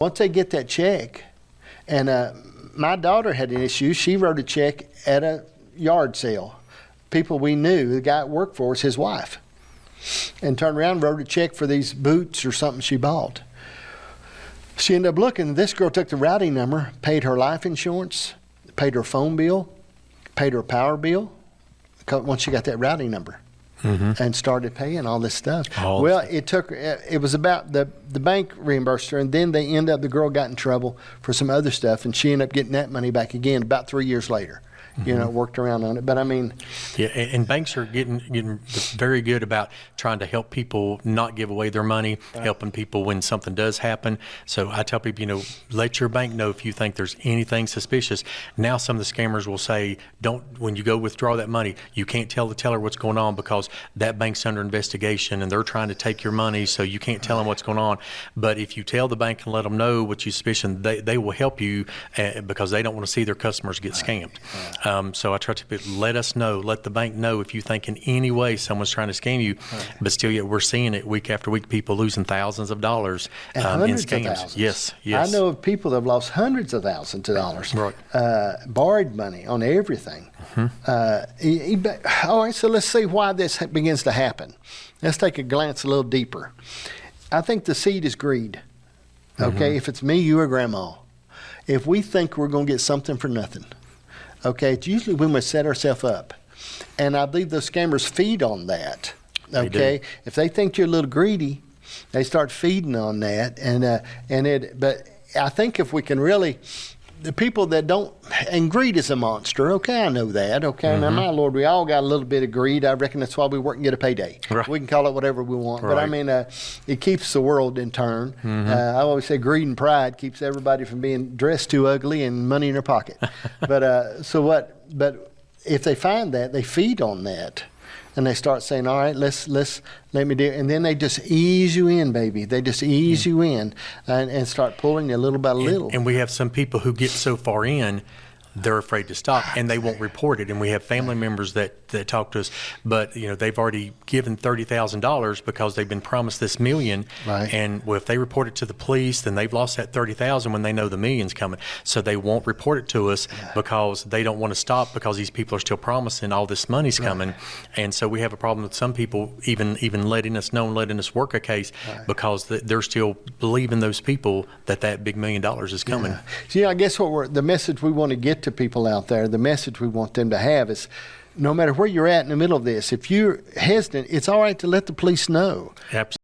Once they get that check, and my daughter had an issue. She wrote a check at a yard sale. People we knew, the guy that worked for us, his wife, and turned around and wrote a check for these boots or something she bought. She ended up looking. This girl took the routing number, paid her life insurance, paid her phone bill, paid her power bill, once she got that routing number. Mm-hmm. And started paying all this stuff. It was about the bank reimbursed her, and then the girl got in trouble for some other stuff, and she ended up getting that money back again about 3 years later. Mm-hmm. Worked around on it. But I mean, yeah, and banks are getting very good about trying to help people not give away their money, right. Helping people when something does happen. So I tell people, let your bank know if you think there's anything suspicious. Now some of the scammers will say, when you go withdraw that money, you can't tell the teller what's going on because that bank's under investigation and they're trying to take your money, so you can't tell them what's going on. But if you tell the bank and let them know what you suspicion, they will help you because they don't want to see their customers get scammed. So I try to let us know, let the bank know if you think in any way someone's trying to scam you. Right. But still, yet we're seeing it week after week, people losing thousands of dollars in scams. Yes. I know of people that have lost hundreds of thousands of dollars, right. Borrowed money on everything. Mm-hmm. All right, so let's see why this begins to happen. Let's take a glance a little deeper. I think the seed is greed. Okay, mm-hmm. If it's me, you, or grandma, if we think we're going to get something for nothing, okay, it's usually when we set ourselves up. And I believe those scammers feed on that. Okay, if they think you're a little greedy, they start feeding on that. But I think if we can really, the people that don't, and greed is a monster. Okay, I know that. Okay, mm-hmm. Now my Lord, we all got a little bit of greed. I reckon that's why we work and get a payday. Right. We can call it whatever we want. Right. But I mean, it keeps the world in turn. Mm-hmm. I always say greed and pride keeps everybody from being dressed too ugly and money in their pocket. But if they find that, they feed on that. And they start saying, all right, let me do it. And then they just ease you in, baby. They just ease you in and start pulling you little by little. And we have some people who get so far in, they're afraid to stop, and they won't report it. And we have family members that talk to us, but they've already given $30,000 because they've been promised this million. Right. And if they report it to the police, then they've lost that $30,000 when they know the million's coming. So they won't report it to us because they don't want to stop because these people are still promising all this money's coming. And so we have a problem with some people even letting us know and letting us work a case because they're still believing those people that big $1 million is coming. Yeah. I guess the message we want to get to people out there, the message we want them to have is, no matter where you're at in the middle of this, if you're hesitant, it's all right to let the police know. Absolutely.